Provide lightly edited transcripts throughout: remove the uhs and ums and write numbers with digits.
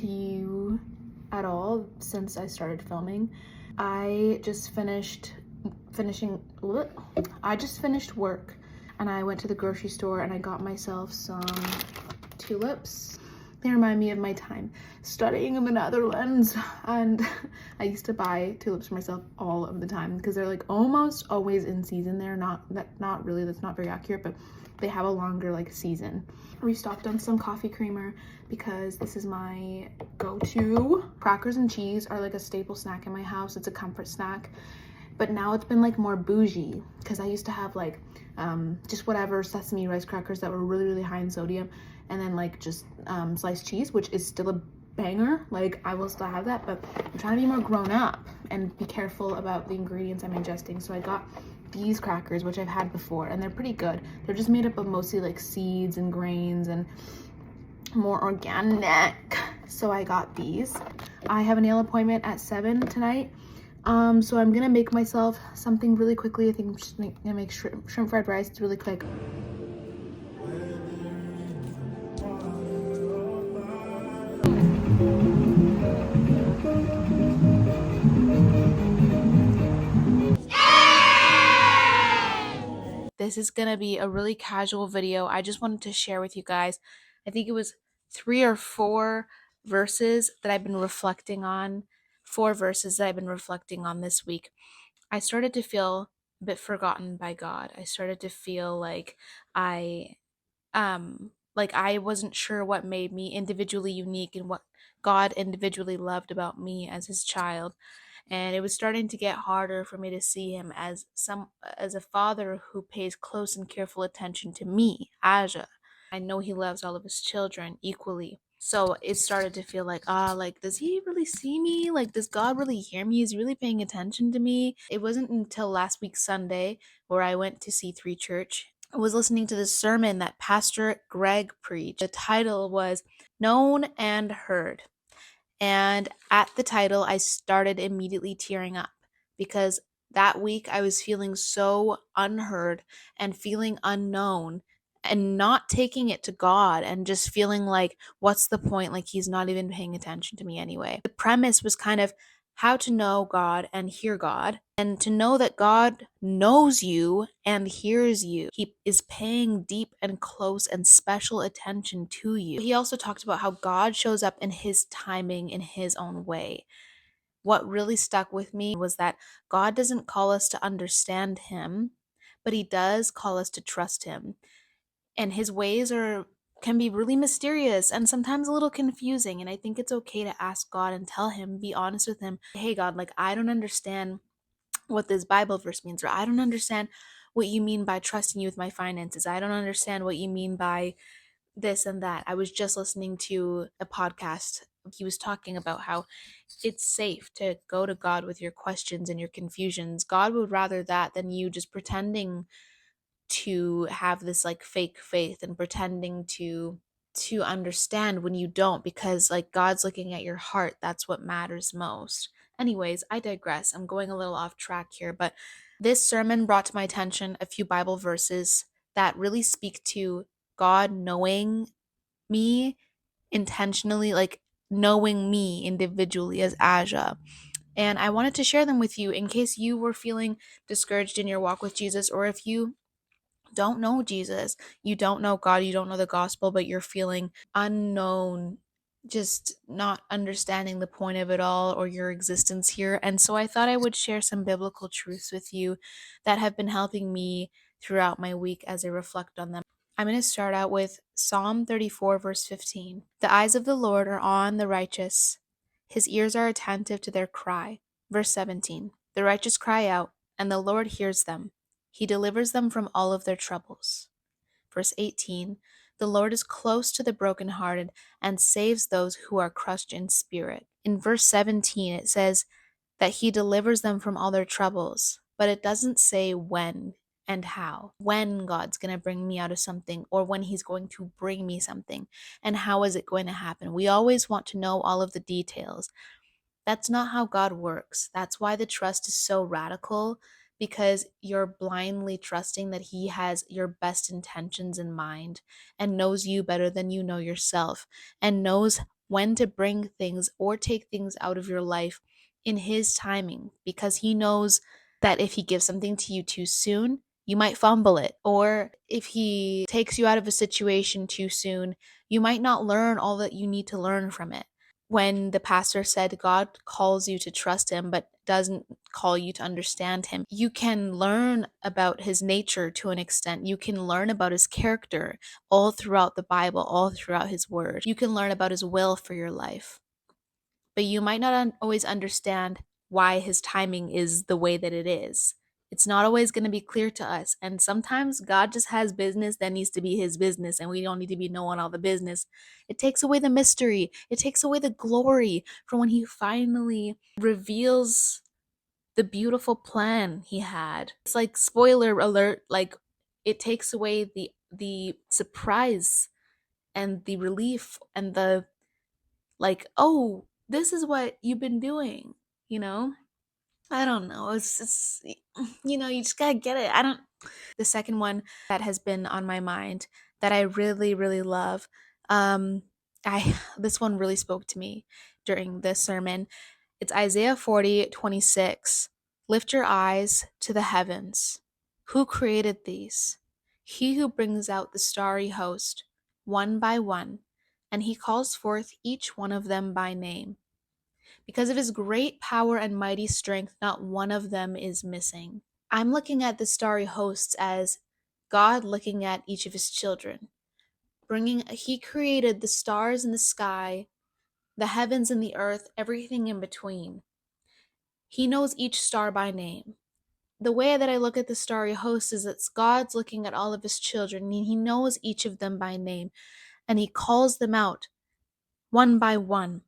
to you at all since I started filming. I just finished work and I went to the grocery store and I got myself some tulips. They remind me of my time studying in the Netherlands, and I used to buy tulips for myself all of the time because they're like almost always in season. They're not really, that's not very accurate, but they have a longer like season. I restocked on some coffee creamer because this is my go-to. Crackers and cheese are like a staple snack in my house. It's a comfort snack, but now it's been like more bougie because I used to have like just whatever sesame rice crackers that were really high in sodium, and then like just sliced cheese, which is still a banger. Like I will still have that, but I'm trying to be more grown up and be careful about the ingredients I'm ingesting. So I got these crackers, which I've had before, and they're pretty good. They're just made up of mostly like seeds and grains and more organic. So I got these. I have a nail appointment at 7 tonight. So I'm gonna make myself something really quickly. I think I'm just gonna make shrimp fried rice. It's really quick. This is gonna be a really casual video. I just wanted to share with you guys, I think it was 3 or 4 verses that I've been reflecting on, 4 verses that I've been reflecting on this week. I started to feel a bit forgotten by God. I started to feel like I wasn't sure what made me individually unique and what God individually loved about me as his child. And it was starting to get harder for me to see him as a father who pays close and careful attention to me, Aja. I know he loves all of his children equally. So it started to feel like, like, does he really see me? Like, does God really hear me? Is he really paying attention to me? It wasn't until last week Sunday where I went to C3 Church. I was listening to this sermon that Pastor Greg preached. The title was Known and Heard. And at the title, I started immediately tearing up because that week I was feeling so unheard and feeling unknown and not taking it to God and just feeling like, what's the point? Like, he's not even paying attention to me anyway. The premise was kind of how to know God and hear God, and to know that God knows you and hears you. He is paying deep and close and special attention to you. He also talked about how God shows up in his timing, in his own way. What really stuck with me was that God doesn't call us to understand him, but he does call us to trust him. And his ways can be really mysterious and sometimes a little confusing, and I think it's okay to ask God and tell him, be honest with him. Hey God, like, I don't understand what this Bible verse means, or I don't understand what you mean by trusting you with my finances. I don't understand what you mean by this and that. I was just listening to a podcast. He was talking about how it's safe to go to God with your questions and your confusions. God would rather that than you just pretending to have this like fake faith and pretending to understand when you don't, because like God's looking at your heart. That's what matters most. Anyways, I digress. I'm going a little off track here, but this sermon brought to my attention a few Bible verses that really speak to God knowing me intentionally, like knowing me individually as Aja. And I wanted to share them with you in case you were feeling discouraged in your walk with Jesus, or if you don't know Jesus, you don't know God, you don't know the gospel, but you're feeling unknown, just not understanding the point of it all or your existence here. And so I thought I would share some biblical truths with you that have been helping me throughout my week as I reflect on them. I'm going to start out with Psalm 34, verse 15. The eyes of the Lord are on the righteous, his ears are attentive to their cry. Verse 17. The righteous cry out, and the Lord hears them. He delivers them from all of their troubles. Verse 18, the Lord is close to the brokenhearted and saves those who are crushed in spirit. In verse 17, it says that he delivers them from all their troubles, but it doesn't say when and how. When God's going to bring me out of something, or when he's going to bring me something, and how is it going to happen. We always want to know all of the details. That's not how God works. That's why the trust is so radical, because you're blindly trusting that he has your best intentions in mind and knows you better than you know yourself and knows when to bring things or take things out of your life in His timing, because He knows that if He gives something to you too soon, you might fumble it. Or if He takes you out of a situation too soon, you might not learn all that you need to learn from it. When the pastor said God calls you to trust Him but doesn't call you to understand Him, you can learn about His nature to an extent. You can learn about His character all throughout the Bible, all throughout His word. You can learn about His will for your life, but you might not always understand why His timing is the way that it is. It's not always going to be clear to us. And sometimes God just has business that needs to be His business, and we don't need to be knowing all the business. It takes away the mystery, it takes away the glory from when He finally reveals the beautiful plan He had. It's like, spoiler alert, like, it takes away the surprise and the relief and the, like, oh, this is what you've been doing, you know? I don't know. It's you just gotta get it. I don't. The second one that has been on my mind that I really, really love, I this one really spoke to me during this sermon. It's Isaiah 40:26. Lift your eyes to the heavens. Who created these? He who brings out the starry host, one by one, and he calls forth each one of them by name. Because of his great power and mighty strength, not one of them is missing. I'm looking at the starry hosts as God looking at each of his children. He created the stars in the sky, the heavens and the earth, everything in between. He knows each star by name. The way that I look at the starry hosts is that God's looking at all of his children, and he knows each of them by name, and he calls them out one by one.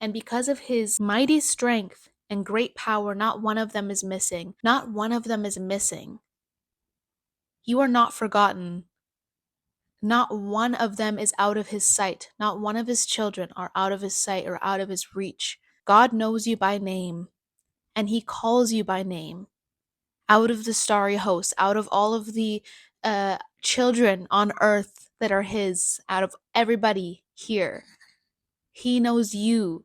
And because of his mighty strength and great power, not one of them is missing. Not one of them is missing. You are not forgotten. Not one of them is out of his sight. Not one of his children are out of his sight or out of his reach. God knows you by name, and he calls you by name. Out of the starry host, out of all of the children on earth that are his, out of everybody here, he knows you.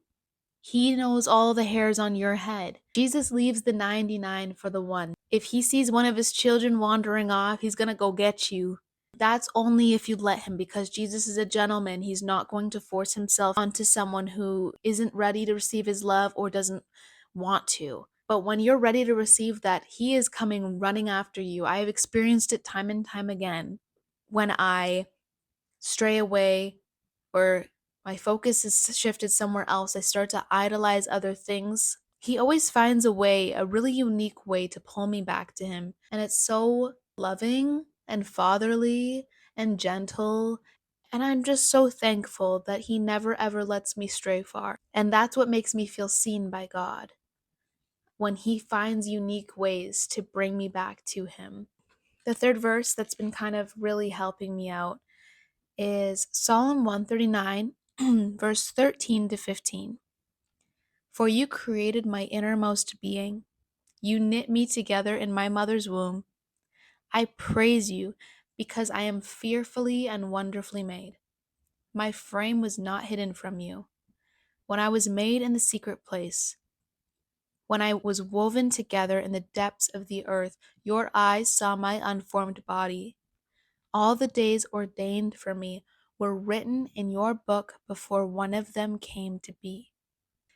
He knows all the hairs on your head. Jesus leaves the 99 for the one. If he sees one of his children wandering off, he's going to go get you. That's only if you let him, because Jesus is a gentleman. He's not going to force himself onto someone who isn't ready to receive his love or doesn't want to. But when you're ready to receive that, he is coming running after you. I have experienced it time and time again. When I stray away or my focus is shifted somewhere else, I start to idolize other things, he always finds a way, a really unique way to pull me back to him. And it's so loving and fatherly and gentle. And I'm just so thankful that he never ever lets me stray far. And that's what makes me feel seen by God, when he finds unique ways to bring me back to him. The third verse that's been kind of really helping me out is Psalm 139, verse 13 to 15. For you created my innermost being. You knit me together in my mother's womb. I praise you because I am fearfully and wonderfully made. My frame was not hidden from you. When I was made in the secret place, when I was woven together in the depths of the earth, your eyes saw my unformed body. All the days ordained for me were written in your book before one of them came to be.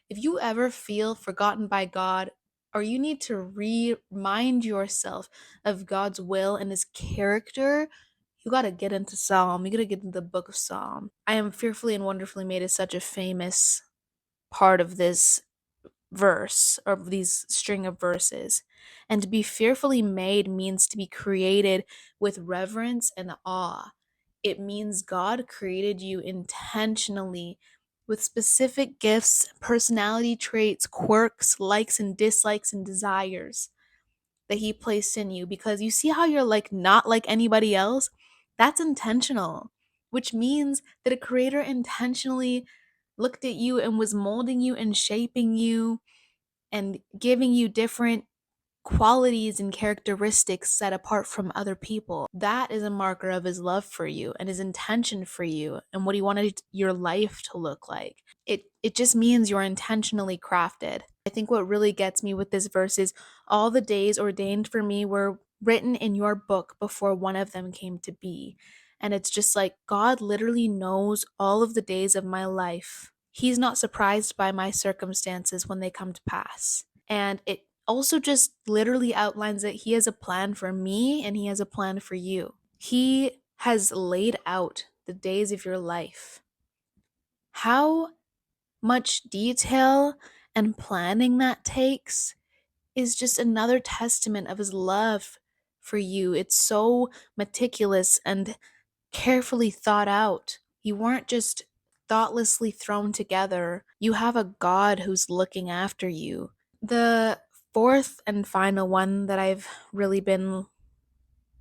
If you ever feel forgotten by God, or you need to remind yourself of God's will and his character, you got to get into Psalm. You got to get into the book of Psalm. I am fearfully and wonderfully made is such a famous part of this verse, or these string of verses. And to be fearfully made means to be created with reverence and awe. It means God created you intentionally with specific gifts, personality traits, quirks, likes and dislikes and desires that he placed in you. Because you see how you're like not like anybody else? That's intentional, which means that a creator intentionally looked at you and was molding you and shaping you and giving you different qualities and characteristics set apart from other people. That is a marker of his love for you and his intention for you and what he wanted your life to look like. It just means you're intentionally crafted. I think what really gets me with this verse is all the days ordained for me were written in your book before one of them came to be. And it's just like God literally knows all of the days of my life. He's not surprised by my circumstances when they come to pass. And it also just literally outlines that he has a plan for me and he has a plan for you. He has laid out the days of your life. How much detail and planning that takes is just another testament of his love for you. It's so meticulous and carefully thought out. You weren't just thoughtlessly thrown together. You have a God who's looking after you. The fourth and final one that I've really been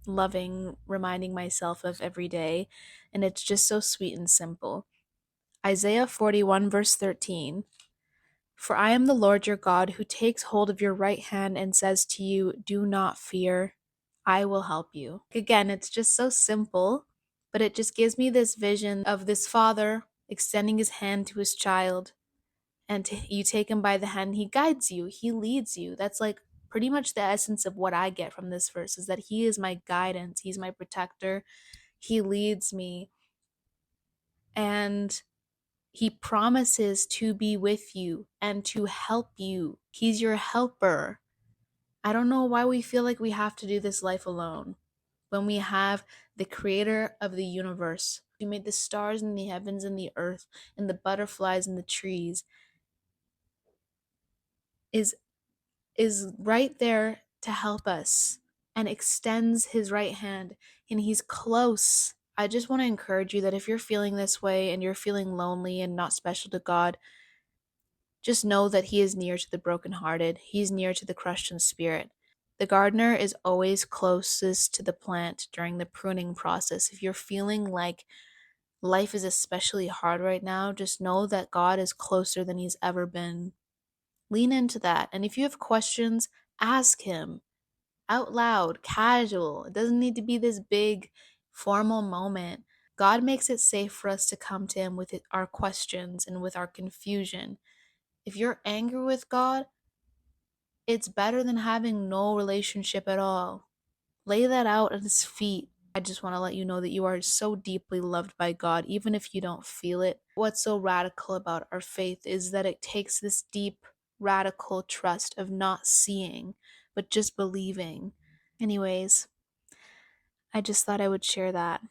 loving reminding myself of every day, and it's just so sweet and simple. Isaiah 41, verse 13. For I am the Lord your God who takes hold of your right hand and says to you, do not fear, I will help you. Again, it's just so simple, but it just gives me this vision of this father extending his hand to his child, and you take him by the hand, he guides you, he leads you. That's like pretty much the essence of what I get from this verse, is that he is my guidance, he's my protector, he leads me, and he promises to be with you and to help you. He's your helper. I don't know why we feel like we have to do this life alone when we have the creator of the universe who made the stars and the heavens and the earth and the butterflies and the trees is right there to help us and extends his right hand, and he's close. I just want to encourage you that if you're feeling this way and you're feeling lonely and not special to God, just know that he is near to the brokenhearted. He's near to the crushed in spirit. The gardener is always closest to the plant during the pruning process. If you're feeling like life is especially hard right now, just know that God is closer than he's ever been. Lean into that. And if you have questions, ask him out loud, casual. It doesn't need to be this big, formal moment. God makes it safe for us to come to him with our questions and with our confusion. If you're angry with God, it's better than having no relationship at all. Lay that out at his feet. I just want to let you know that you are so deeply loved by God, even if you don't feel it. What's so radical about our faith is that it takes this deep, radical trust of not seeing, but just believing. Anyways, I just thought I would share that.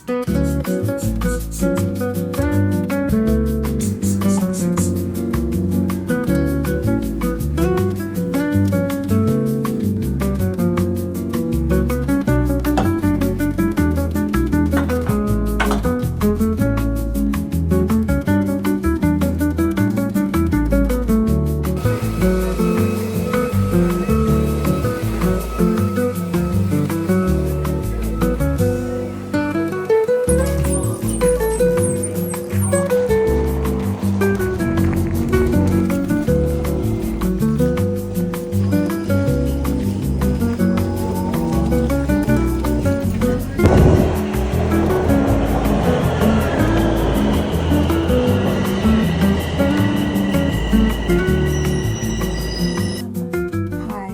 Hi,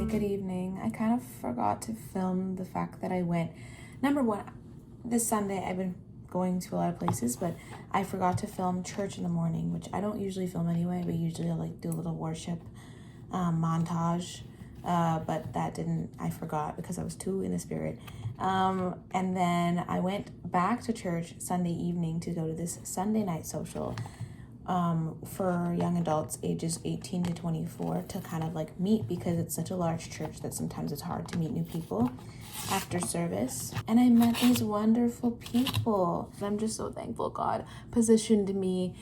good evening. I kind of forgot to film the fact that I went. Number one, this Sunday I've been going to a lot of places, but I forgot to film church in the morning, which I don't usually film anyway, but usually I like do a little worship montage. But that didn't, I forgot because I was too in the spirit. And then I went back to church Sunday evening to go to this Sunday night social for young adults ages 18 to 24 to kind of like meet, because it's such a large church that sometimes it's hard to meet new people after service. And I met these wonderful people. I'm just so thankful God positioned me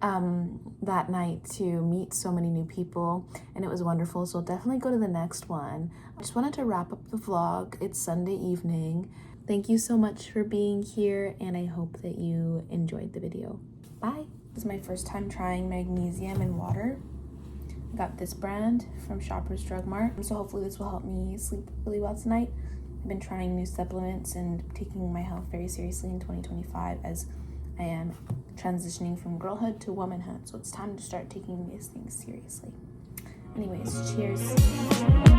that night to meet so many new people, and it was wonderful. So definitely go to the next one. I just wanted to wrap up the vlog. It's Sunday evening. Thank you so much for being here, and I hope that you enjoyed the video. Bye. This is my first time trying magnesium in water. I got this brand from Shoppers Drug Mart, so hopefully this will help me sleep really well tonight. I've been trying new supplements and taking my health very seriously in 2025 as I am transitioning from girlhood to womanhood, so it's time to start taking these things seriously. Anyways, cheers.